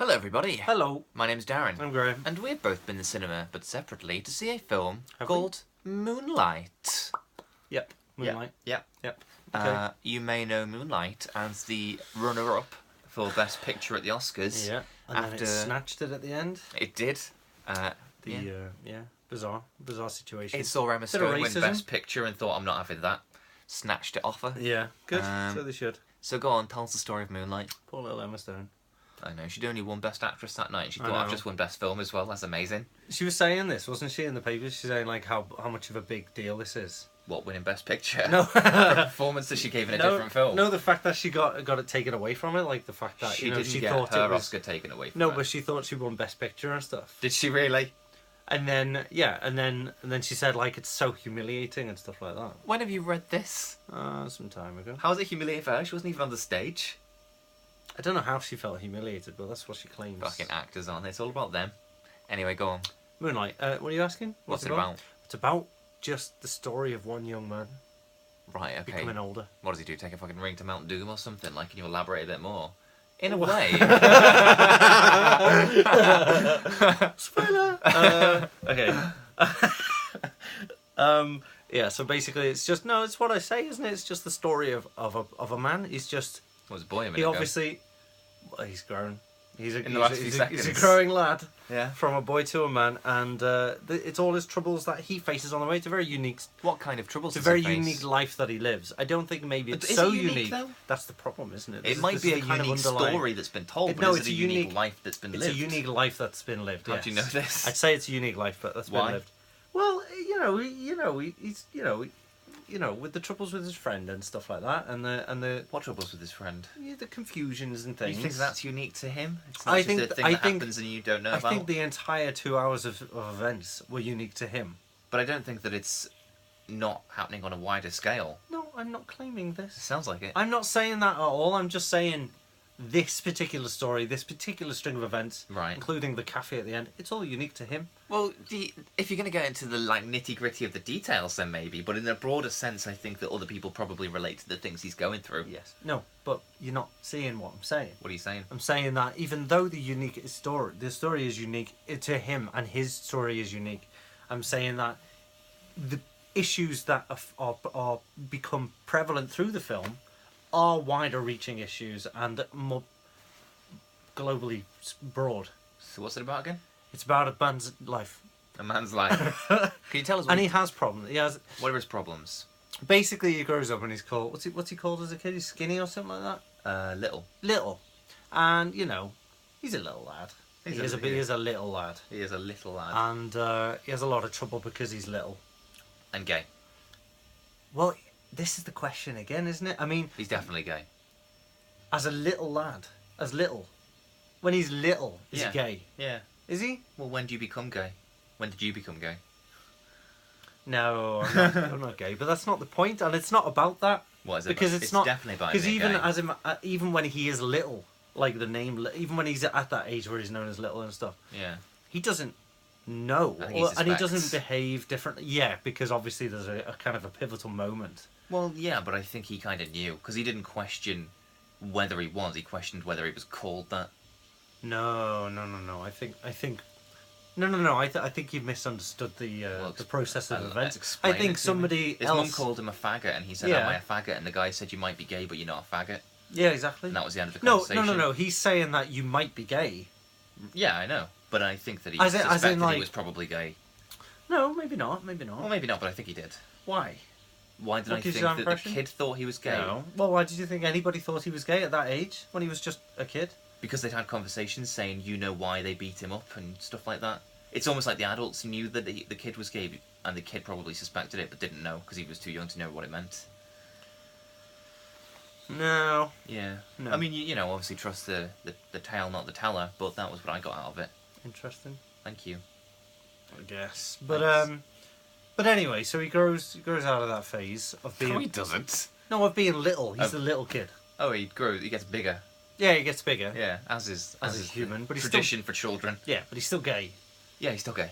Hello everybody. Hello. My name's Darren. I'm Graham. And we've both been to the cinema, but separately, to see a film Have called Moonlight. Yep. Moonlight. Yep. Okay. You may know Moonlight as the runner-up for Best Picture at the Oscars. Yeah. And then it snatched it at the end. It did. Bizarre situation. It saw Emma Bit of Stone win racism. Best Picture and thought, I'm not having that. Snatched it off her. Yeah. Good. Um, So they should. So go on, tell us the story of Moonlight. Poor little Emma Stone. I know, she'd only won Best Actress that night. She I thought, know. I've just won Best Film as well. That's amazing. She was saying this, wasn't she, in the papers? She's saying like how much of a big deal this is. What, winning Best Picture? No. For a performance that she gave in a different film? No, the fact that she got it taken away from her, like the fact that she you know didn't she get thought her it was Oscar taken away from no, her. but she thought she won Best Picture and stuff. Did she really? And then she said like it's so humiliating and stuff like that. When have you read this? Some time ago. How was it humiliating for her? She wasn't even on the stage. I don't know how she felt humiliated, but that's what she claims. Fucking actors, aren't they? It's all about them. Anyway, go on. Moonlight. What are you asking? What's it about? It's about just the story of one young man Right, okay. becoming older. What does he do? Take a fucking ring to Mount Doom or something? Like, can you elaborate a bit more? In a way. Spoiler. Okay. Yeah. So basically, it's what I say, isn't it? It's just the story of a man. He's just. Was a boy a minute He ago. obviously. Well, he's grown. He's a He's a growing lad. Yeah. From a boy to a man, and it's all his troubles that he faces on the way. It's a very unique. What kind of troubles It's a does very he face? unique life that he lives. I don't think maybe But it's is so it unique, unique. though? That's the problem, isn't it? It might be a kind of unique underlying- story that's been told, but No, is it's it a a unique unique life that's been It's lived? a unique life that's been lived. How do you know this? I'd say it's a unique life, but that's Why? been lived. Well, he's with the troubles with his friend and stuff like that, and the What troubles with his friend? the confusions and You things. think that's unique to him? It's not I just think a thing I that think happens and you don't know I about? think the entire 2 hours of events were unique to him. But I don't think that it's not happening on a wider scale. No, I'm not claiming It this. sounds like it. I'm not saying that at all. I'm just saying this particular story, this particular string of events, Right. including the cafe at the end, it's all unique to him. Well, if you're going to get into the nitty-gritty of the details, then maybe. But in a broader sense, I think that other people probably relate to the things he's going through. Yes. No, but you're not seeing what I'm saying. What are you saying? I'm saying that even though the story is unique to him and his story is unique, I'm saying that the issues that are become prevalent through the film are wider-reaching issues and more globally broad. So what's it about again? It's about a man's life, A man's life. Can you tell us what, and he has problems. He has what are his problems? basically he grows up and he's called what's he called as a kid? He's skinny or something like that. Little. And he's a little lad. He is a little lad, He is a little lad. and he has a lot of trouble because he's little. And gay. Well, this is the question again, isn't it? I mean, He's definitely gay. as a little lad, when he's little, is Yeah. he gay? Yeah. Is he? Well, when do you become gay? When did you become gay? No, I'm not gay. But that's not the point, and it's not about that. What is it Because about? it's not definitely about because being even gay. even when he is little, like the name, even when he's at that age where he's known as little and stuff, Yeah. he doesn't know, I think he and he suspects. doesn't behave differently. Yeah, because obviously there's a kind of a pivotal moment. Well, yeah, but I think he kind of knew because he didn't question whether he was. He questioned whether he was called that. No. I think. No. I think you've misunderstood the process of events. Explain I it think to somebody me. His else. mum called him a faggot, and he said, Yeah. "Am I a faggot?" And the guy said, "You might be gay, but you're not a faggot." Yeah, exactly. And that was the end of the No. conversation. He's saying that you might be gay. Yeah, I know, but I think that he As in, suspected like- he was probably gay. No, maybe not. Well, maybe not, but I think he did. Why? Why did What I gives think you that that impression? the kid thought he was gay? No. Well, why did you think anybody thought he was gay at that age when he was just a kid? Because they'd had conversations saying, you know why they beat him up and stuff like that. It's almost like the adults knew that the kid was gay, and the kid probably suspected it, but didn't know because he was too young to know what it meant. No. Yeah. No. I mean, you know, obviously trust the tale, not the teller, but that was what I got out of it. Interesting. Thank you. I guess. But Thanks. But anyway, so he grows out of that phase of being No, he doesn't. of being little. He's Oh. a little kid. Oh, he grows, he gets bigger. Yeah, he gets bigger. Yeah, as is As a human, the but he's tradition for children. Yeah, but he's still gay. Yeah, he's still gay.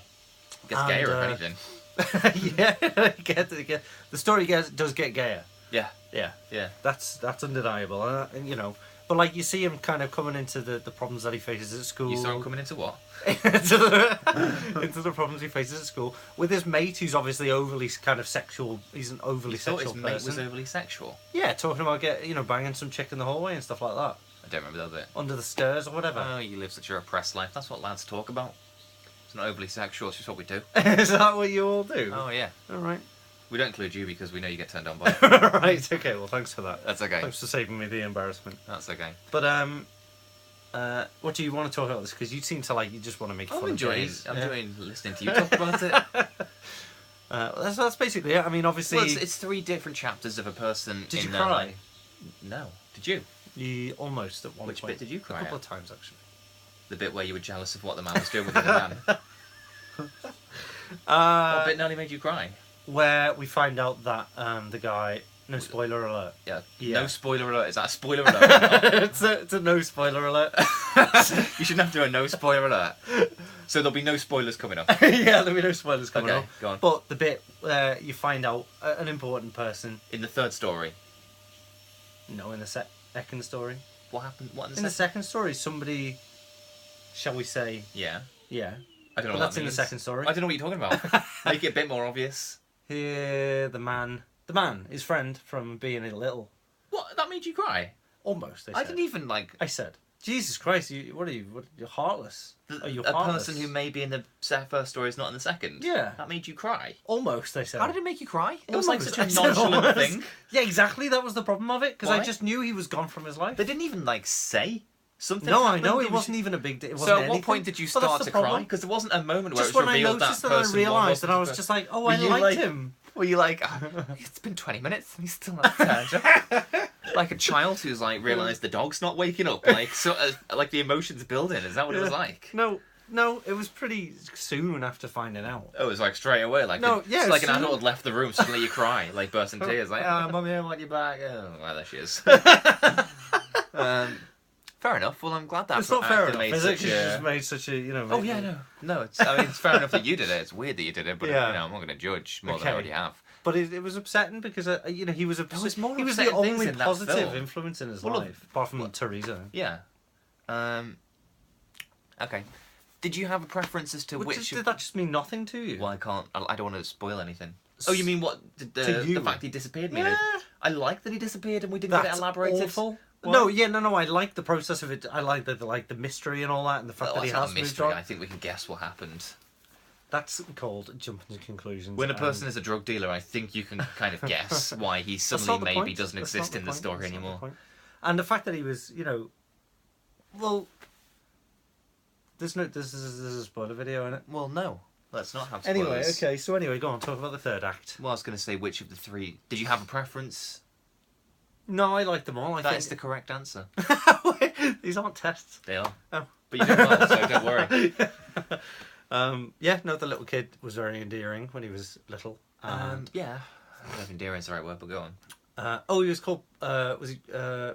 He gets And, gayer, if anything. Yeah, the story does get gayer. Yeah, Yeah, yeah. that's undeniable, and But like you see him kind of coming into the problems that he faces at school. You saw him coming into what? into the problems he faces at school with his mate, who's obviously overly kind of sexual. He's an overly sexual his person. mate was overly sexual. Yeah, talking about banging some chick in the hallway and stuff like that. I don't remember that bit. Under the stairs or whatever. Oh, you live such a repressed life. That's what lads talk about. It's not overly sexual. It's just what we do. Is that what you all do? Oh yeah. All right. We don't include you because we know you get turned on by it. Right. Okay. Well, thanks for that. That's okay. Thanks for saving me the embarrassment. That's okay. But what do you want to talk about this? Because you seem to you just want to make fun I'm of enjoying. gays. I'm enjoying listening to you talk about it. That's basically it. I mean, obviously, Well, it's 3 different chapters of a person. Did in you their cry? life. No. Did you? You almost at one Which point. bit did you cry A couple at? of times actually. The bit where you were jealous of what the man was doing with the other man. What bit nearly made you cry? Where we find out that the guy. No spoiler alert. Yeah. Yeah. No spoiler alert. Is that a spoiler alert? Or not? it's a no spoiler alert. You shouldn't have to do a no spoiler alert. So there'll be no spoilers coming up. Yeah, there'll be no spoilers coming Okay, up. go on. But the bit where you find out an important person. In the 3rd story. No, in the second story. What happened? What In the second story, somebody, shall we say, Yeah. yeah. I don't know But what that's that in the means. second story. I don't know what you're talking about. Make it a bit more obvious. Here, the man, his friend from being a little, What? That made you cry? almost. I didn't even like I said, Jesus Christ, you're heartless. Are you a heartless? person who may be in the 1st story is not in the 2nd. Yeah. That made you cry. Almost, I said. How did it make you cry? It was like Almost. such a I said nonchalant almost. thing. Yeah, exactly. That was the problem of it because I Why? just knew he was gone from his life. They didn't even like say something. No, I happened. know It it was- wasn't even a big deal. It So wasn't at what anything. point did you But that's start the to cry? problem. Because there wasn't a moment where Just it was when I revealed noticed that and I person realised, and I was wasn't just like, oh, Were I you liked like- him. Were you like, it's been 20 minutes and he's still not turned up? Like a child who's like realised the dog's not waking up, like sort of, like the emotions building. Is that what it was like? No, it was pretty soon after finding out. Oh, it was like straight away. Like No, it's yeah, like an soon. adult had left the room, suddenly you cry, like burst in tears, like, oh, mummy, I want you back. Oh, well, there she is. Fair enough. Well, I'm glad that It's not fair actor enough, made is it? 'Cause such you a- just made such a, Oh yeah, no. It's it's fair enough that you did it. It's weird that you did it, but Yeah. I'm not going to judge more than I Okay. already have. But it was upsetting because he was was more he was the upsetting things only in that positive film. influence in his Well, look, life, apart from Teresa. Yeah. Okay. Did you have a preference as to Well, which? did that just mean nothing to you? Well, I can't. I don't want to spoil anything. Oh, you mean what? Did To the you. fact he disappeared mean? Yeah. I like that he disappeared and we didn't get That's it elaborated. awful. What? No, I like the process of it. I like the mystery and all that, and the fact Well, that he that's not has a moved mystery. on. I think we can guess what happened. That's called jumping to conclusions. When a and person is a drug dealer, I think you can kind of guess why he that's not suddenly the maybe point. doesn't That's exist not in the point. story That's not the anymore. point. And the fact that he was, well, there's this is a spoiler video in it. Well, no. Let's not have spoilers. Anyway, okay. So anyway, go on. Talk about the third act. Well, I was going to say which of the 3. Did you have a preference? No, I like them all. I That is the think correct answer. these aren't tests. They are. Oh. But you did well, so don't worry. Yeah, no, the little kid was very endearing when he was little. Yeah. I don't know if endearing is the right word, but go on. He was called. Was he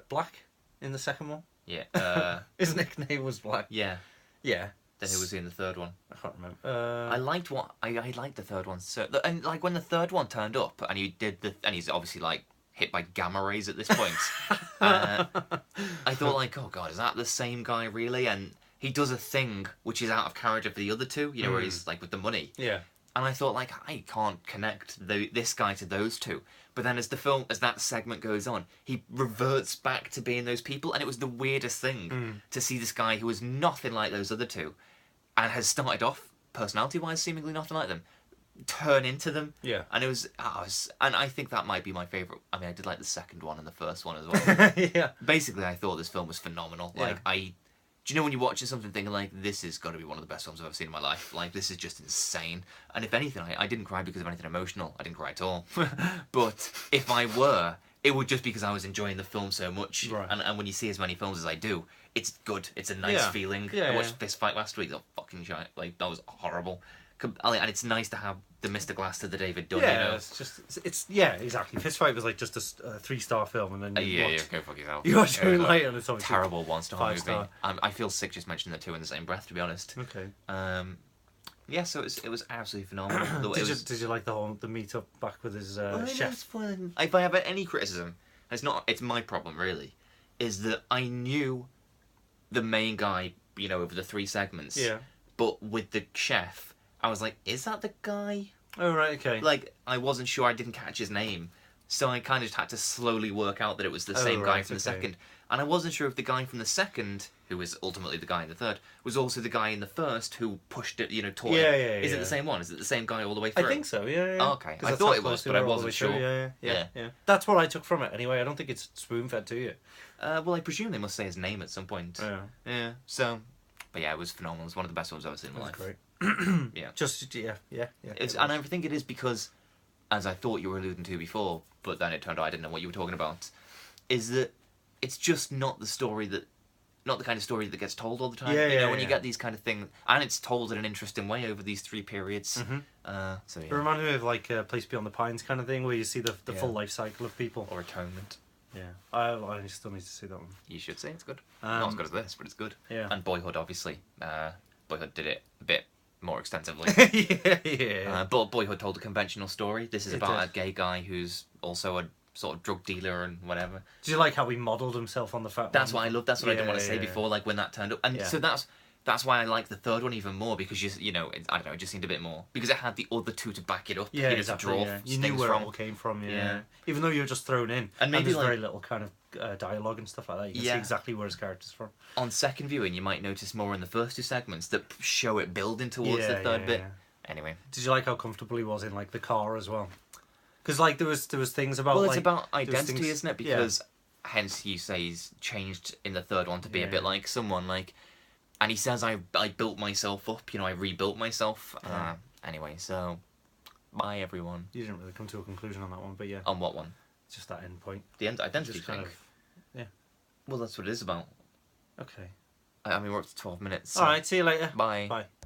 Black in the second one? Yeah. His nickname was Black. Yeah. Yeah. Then who was he in the 3rd one? I can't remember. I liked I liked the 3rd one. So and like when the 3rd one turned up and he did and he's obviously like hit by gamma rays at this point. I thought like, oh god, is that the same guy really? And he does a thing which is out of character for the other 2. You know, where he's like with the money. Yeah. And I thought, like, I can't connect this guy to those 2. But then as that segment goes on, he reverts back to being those people. And it was the weirdest thing to see this guy who was nothing like those other 2 and has started off, personality-wise, seemingly nothing like them, turn into them. Yeah. And and I think that might be my favourite. I mean, I did like the second one and the first one as well. Yeah. Basically, I thought this film was phenomenal. Yeah. Like, do you know when you're watching something thinking like, this is got to be one of the best films I've ever seen in my life? Like, this is just insane. And if anything, I didn't cry because of anything emotional. I didn't cry at all. But if I were, it would just because I was enjoying the film so much. Right. And when you see as many films as I do, it's good. It's a nice feeling. Yeah, I watched Fist Fight last week. That fucking shit. Like, that was horrible. And it's nice to have the Mr. Glass to the David Dunn, Yeah, you know? it's just exactly. Fist Fight was like just a 3-star film, and then you watch, go fuck yourself. you watch Moonlight, and it's obviously Terrible 1-star movie. 5-star. I feel sick just mentioning the 2 in the same breath, to be honest. Okay. Yeah, so it was absolutely phenomenal. Did you like the meet up back with his chef? If I have any criticism, it's my problem really, is that I knew the main guy, over the 3 segments. Yeah. But with the chef, I was like, is that the guy? Oh, right, okay. Like, I wasn't sure, I didn't catch his name. So I kind of had to slowly work out that it was the same guy from the second. And I wasn't sure if the guy from the second, who was ultimately the guy in the third, was also the guy in the first who pushed it, taught it. Is it the same one? Is it the same guy all the way through? I think so, yeah. Oh, okay. I thought it was, but I wasn't sure. Yeah. That's what I took from it anyway. I don't think it's spoon-fed to you. Well, I presume they must say his name at some point. Yeah. So, but yeah, it was phenomenal. It was one of the best ones I've ever seen in my life. Great. Yeah. And I think it is because, as I thought you were alluding to before, but then it turned out I didn't know what you were talking about, is that it's just not the kind of story that gets told all the time. When you get these kind of things, and it's told in an interesting way over these 3 periods. So yeah. It reminded me of like a Place Beyond the Pines kind of thing, where you see the full life cycle of people. Or Atonement. Yeah, I still need to see that one. You should say it's good. Not as good as this, but it's good. Yeah. And Boyhood, obviously. Boyhood did it a bit more extensively. But Boyhood told a conventional story. This is about a gay guy who's also a sort of drug dealer and whatever. Do you like how he modelled himself on the fact? That's what I love. That's what I didn't want to say before. Like when that turned up, and so that's why I like the third one even more, because I don't know, it just seemed a bit more because it had the other 2 to back it up. Yeah, exactly. To draw you knew where it all came from. Yeah. Even though you were just thrown in, and maybe there's very little kind of dialogue and stuff like that. You can see exactly where his character's from. On second viewing, you might notice more in the first 2 segments that show it building towards the third bit. Anyway, did you like how comfortable he was in like the car as well? Because like there was things about it's about identity, isn't it? Because hence you say he's changed in the third one to be a bit like someone like, and he says I built myself up. I rebuilt myself. Anyway, so bye everyone. You didn't really come to a conclusion on that one, but yeah. On what one? Just that end point. The end identity thing. Yeah. Well, that's what it is about. Okay. I mean, we're up to 12 minutes. So. All right. See you later. Bye. Bye.